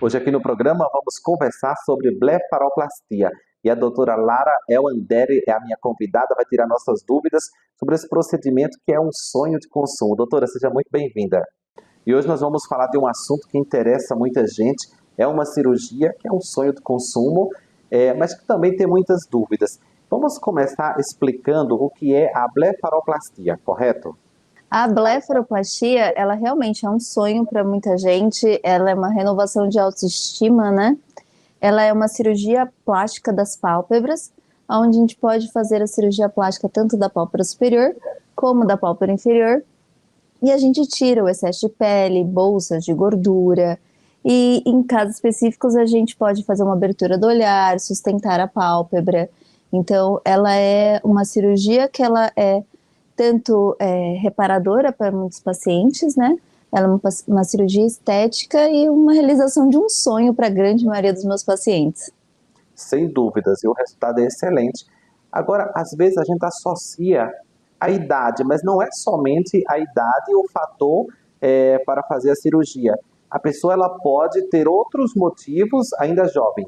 Hoje aqui no programa vamos conversar sobre blefaroplastia e a doutora Lara Ewanderi é a minha convidada, vai tirar nossas dúvidas sobre esse procedimento que é um sonho de consumo. Doutora, seja muito bem-vinda. E hoje nós vamos falar de um assunto que interessa muita gente, é uma cirurgia que é um sonho de consumo, mas que também tem muitas dúvidas. Vamos começar explicando o que é a blefaroplastia, correto? A blefaroplastia, ela realmente é um sonho para muita gente, ela é uma renovação de autoestima, né? Ela é uma cirurgia plástica das pálpebras, onde a gente pode fazer a cirurgia plástica tanto da pálpebra superior como da pálpebra inferior, e a gente tira o excesso de pele, bolsas de gordura, e em casos específicos a gente pode fazer uma abertura do olhar, sustentar a pálpebra. Então, ela é uma cirurgia que ela é tanto reparadora para muitos pacientes, né? Ela é uma cirurgia estética e uma realização de um sonho para a grande maioria dos meus pacientes. Sem dúvidas, e o resultado é excelente. Agora, às vezes a gente associa a idade, mas não é somente a idade o fator para fazer a cirurgia. A pessoa ela pode ter outros motivos ainda jovem.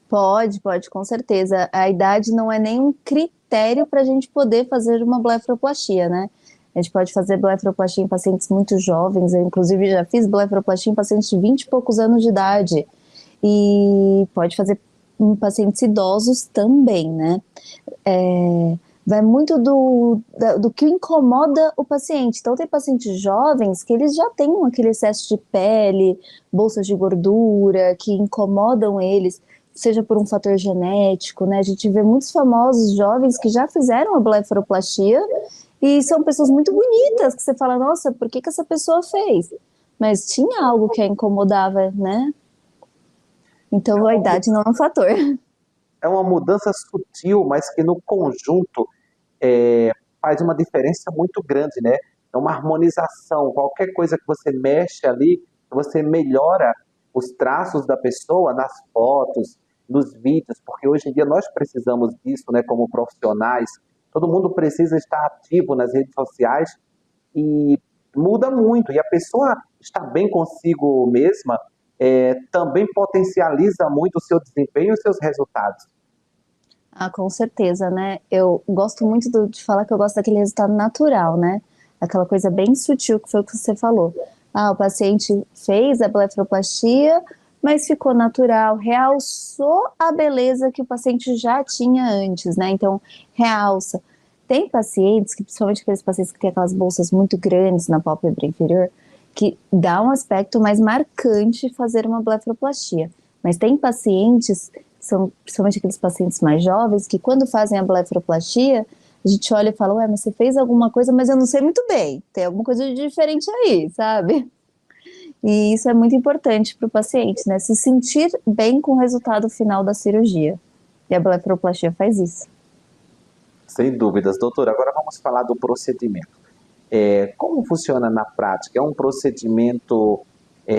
Pode, com certeza. A idade não é nenhum critério para a gente poder fazer uma blefaroplastia, né? A gente pode fazer blefaroplastia em pacientes muito jovens, eu inclusive já fiz blefaroplastia em pacientes de 20 e poucos anos de idade. E pode fazer em pacientes idosos também, né? Vai muito do que incomoda o paciente. Então, tem pacientes jovens que eles já têm aquele excesso de pele, bolsas de gordura, que incomodam eles, seja por um fator genético, né? A gente vê muitos famosos jovens que já fizeram a blefaroplastia e são pessoas muito bonitas, que você fala, nossa, por que essa pessoa fez? Mas tinha algo que a incomodava, né? Então, a idade não é um fator. É uma mudança sutil, mas que no conjunto faz uma diferença muito grande, né? É uma harmonização. Qualquer coisa que você mexe ali, você melhora os traços da pessoa nas fotos, nos vídeos, porque hoje em dia nós precisamos disso, né? Como profissionais, todo mundo precisa estar ativo nas redes sociais e muda muito. E a pessoa estar bem consigo mesma também potencializa muito o seu desempenho e os seus resultados. Ah, com certeza, né? Eu gosto muito de falar que eu gosto daquele resultado natural, né? Aquela coisa bem sutil que foi o que você falou. Ah, o paciente fez a blefaroplastia, mas ficou natural, realçou a beleza que o paciente já tinha antes, né? Então, realça. Tem pacientes, que principalmente aqueles pacientes que têm aquelas bolsas muito grandes na pálpebra inferior, que dá um aspecto mais marcante fazer uma blefaroplastia. Mas tem pacientes, são principalmente aqueles pacientes mais jovens, que quando fazem a blefaroplastia, a gente olha e fala, ué, mas você fez alguma coisa, mas eu não sei muito bem, tem alguma coisa de diferente aí, sabe? E isso é muito importante para o paciente, né? Se sentir bem com o resultado final da cirurgia. E a blefaroplastia faz isso. Sem dúvidas, doutora. Agora vamos falar do procedimento. Como funciona na prática? É um procedimento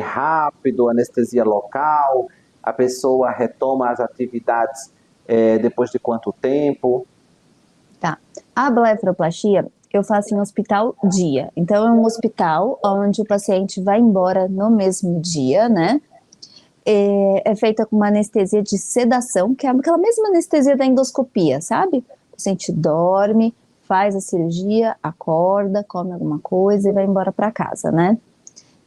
rápido, anestesia local? A pessoa retoma as atividades depois de quanto tempo? Tá. A blefaroplastia eu faço em hospital dia. Então, é um hospital onde o paciente vai embora no mesmo dia, né? É feita com uma anestesia de sedação, que é aquela mesma anestesia da endoscopia, sabe? O paciente dorme, faz a cirurgia, acorda, come alguma coisa e vai embora para casa, né?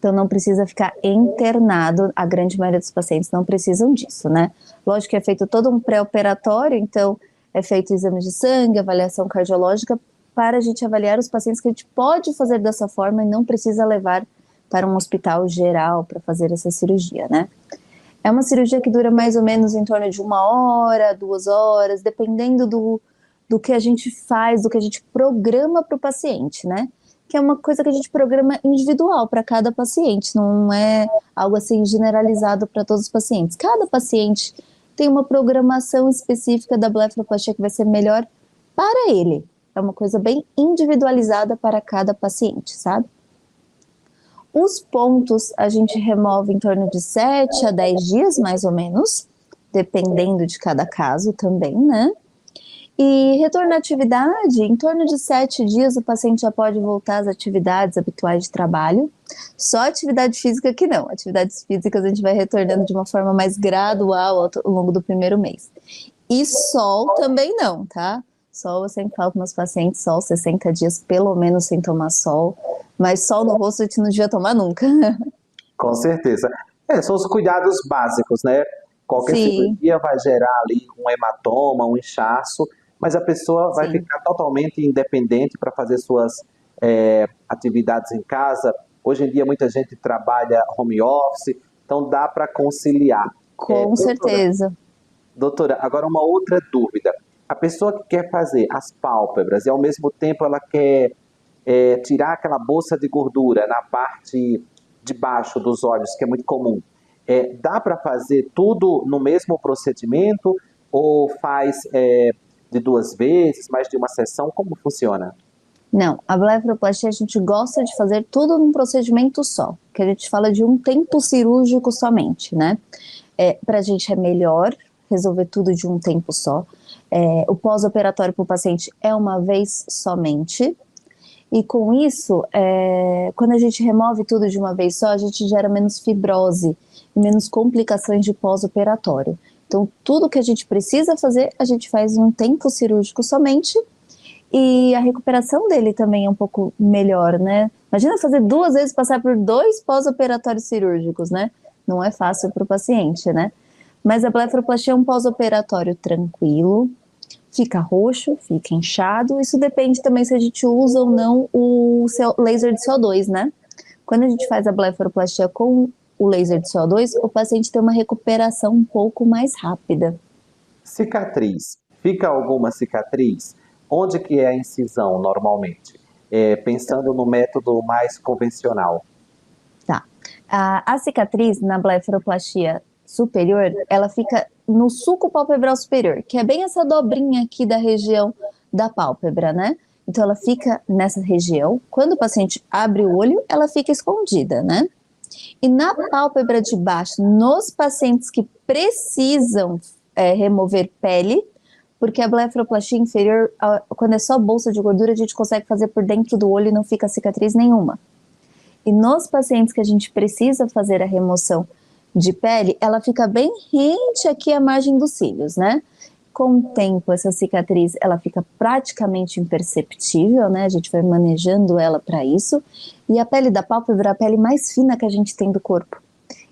Então não precisa ficar internado, a grande maioria dos pacientes não precisam disso, né? Lógico que é feito todo um pré-operatório, então é feito exame de sangue, avaliação cardiológica, para a gente avaliar os pacientes que a gente pode fazer dessa forma e não precisa levar para um hospital geral para fazer essa cirurgia, né? É uma cirurgia que dura mais ou menos em torno de 1 hora, 2 horas, dependendo do que a gente faz, do que a gente programa para o paciente, né? Que é uma coisa que a gente programa individual para cada paciente, não é algo assim generalizado para todos os pacientes. Cada paciente tem uma programação específica da blefaroplastia que vai ser melhor para ele. É uma coisa bem individualizada para cada paciente, sabe? Os pontos a gente remove em torno de 7 a 10 dias, mais ou menos, dependendo de cada caso também, né? E retorno à atividade, em torno de 7 dias o paciente já pode voltar às atividades habituais de trabalho. Só atividade física que não. Atividades físicas a gente vai retornando de uma forma mais gradual ao longo do primeiro mês. E sol também não, tá? Sol, eu sempre falo com meus pacientes, sol 60 dias pelo menos sem tomar sol. Mas sol no rosto a gente não devia tomar nunca. Com certeza. São os cuidados básicos, né? Qualquer Sim, cirurgia vai gerar ali um hematoma, um inchaço, mas a pessoa vai sim. ficar totalmente independente para fazer suas atividades em casa. Hoje em dia muita gente trabalha home office, então dá para conciliar. Com Doutora, certeza. doutora, agora uma outra dúvida. A pessoa que quer fazer as pálpebras e ao mesmo tempo ela quer tirar aquela bolsa de gordura na parte de baixo dos olhos, que é muito comum. Dá para fazer tudo no mesmo procedimento ou faz de 2 vezes, mais de uma sessão? Como funciona? Não, a blefaroplastia a gente gosta de fazer tudo num procedimento só, que a gente fala de um tempo cirúrgico somente, né? Para a gente é melhor resolver tudo de um tempo só. O pós-operatório para o paciente é uma vez somente, e com isso, quando a gente remove tudo de uma vez só, a gente gera menos fibrose e menos complicações de pós-operatório. Então, tudo que a gente precisa fazer, a gente faz em um tempo cirúrgico somente, e a recuperação dele também é um pouco melhor, né? Imagina fazer 2 vezes, passar por 2 pós-operatórios cirúrgicos, né? Não é fácil para o paciente, né? Mas a blefaroplastia é um pós-operatório tranquilo, fica roxo, fica inchado. Isso depende também se a gente usa ou não o laser de CO2, né? Quando a gente faz a blefaroplastia com o laser de CO2, o paciente tem uma recuperação um pouco mais rápida. Cicatriz. Fica alguma cicatriz? Onde que é a incisão normalmente? Pensando no método mais convencional. Tá. A cicatriz na blefaroplastia superior, ela fica no sulco palpebral superior, que é bem essa dobrinha aqui da região da pálpebra, né? Então ela fica nessa região. Quando o paciente abre o olho, ela fica escondida, né? E na pálpebra de baixo, nos pacientes que precisam remover pele, porque a blefaroplastia inferior, quando é só bolsa de gordura, a gente consegue fazer por dentro do olho e não fica cicatriz nenhuma. E nos pacientes que a gente precisa fazer a remoção de pele, ela fica bem rente aqui à margem dos cílios, né? Com o tempo, essa cicatriz, ela fica praticamente imperceptível, né? A gente vai manejando ela para isso. E a pele da pálpebra é a pele mais fina que a gente tem do corpo.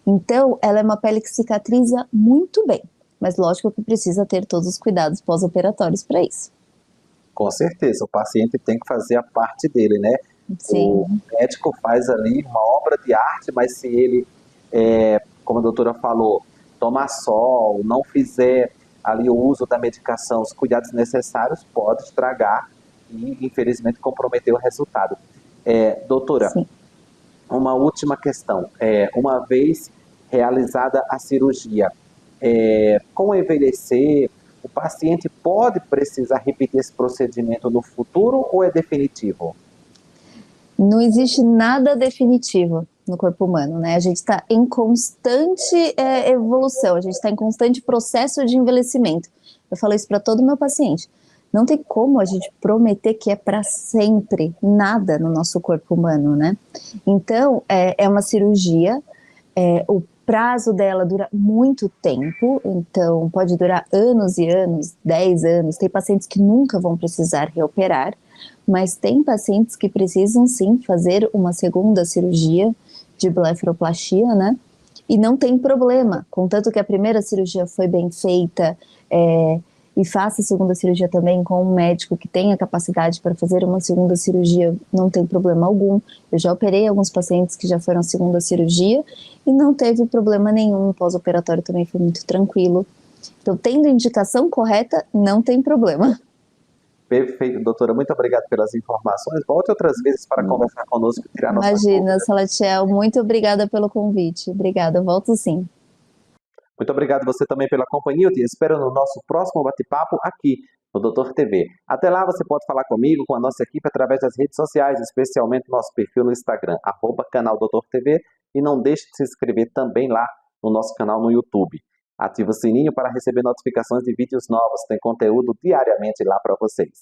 Então, ela é uma pele que cicatriza muito bem. Mas lógico que precisa ter todos os cuidados pós-operatórios para isso. Com certeza, o paciente tem que fazer a parte dele, né? O Sim, médico faz ali uma obra de arte, mas se ele, como a doutora falou, tomar sol, não fizer ali o uso da medicação, os cuidados necessários, pode estragar e, infelizmente, comprometer o resultado. Doutora, sim. uma última questão. Uma vez realizada a cirurgia, com o envelhecer, o paciente pode precisar repetir esse procedimento no futuro ou é definitivo? Não existe nada definitivo no corpo humano, né? A gente está em constante evolução, a gente está em constante processo de envelhecimento. Eu falo isso para todo meu paciente. Não tem como a gente prometer que é para sempre nada no nosso corpo humano, né? Então, é uma cirurgia, o prazo dela dura muito tempo, então pode durar anos e anos, 10 anos. Tem pacientes que nunca vão precisar reoperar, mas tem pacientes que precisam sim fazer uma segunda cirurgia de blefaroplastia, né? E não tem problema, contanto que a primeira cirurgia foi bem feita, e faça a segunda cirurgia também com um médico que tenha capacidade para fazer uma segunda cirurgia, não tem problema algum. Eu já operei alguns pacientes que já foram à segunda cirurgia e não teve problema nenhum, o pós-operatório também foi muito tranquilo. Então, tendo indicação correta, não tem problema. Perfeito, doutora. Muito obrigado pelas informações. Volte outras vezes para conversar conosco e tirar nossas Imagina, dúvidas. Salatiel, muito obrigada pelo convite. Obrigada, eu volto sim. Muito obrigado você também pela companhia. Eu te espero no nosso próximo bate-papo aqui no Doutor TV. Até lá você pode falar comigo, com a nossa equipe, através das redes sociais, especialmente nosso perfil no Instagram, @canal Doutor TV. E não deixe de se inscrever também lá no nosso canal no YouTube. Ative o sininho para receber notificações de vídeos novos. Tem conteúdo diariamente lá para vocês.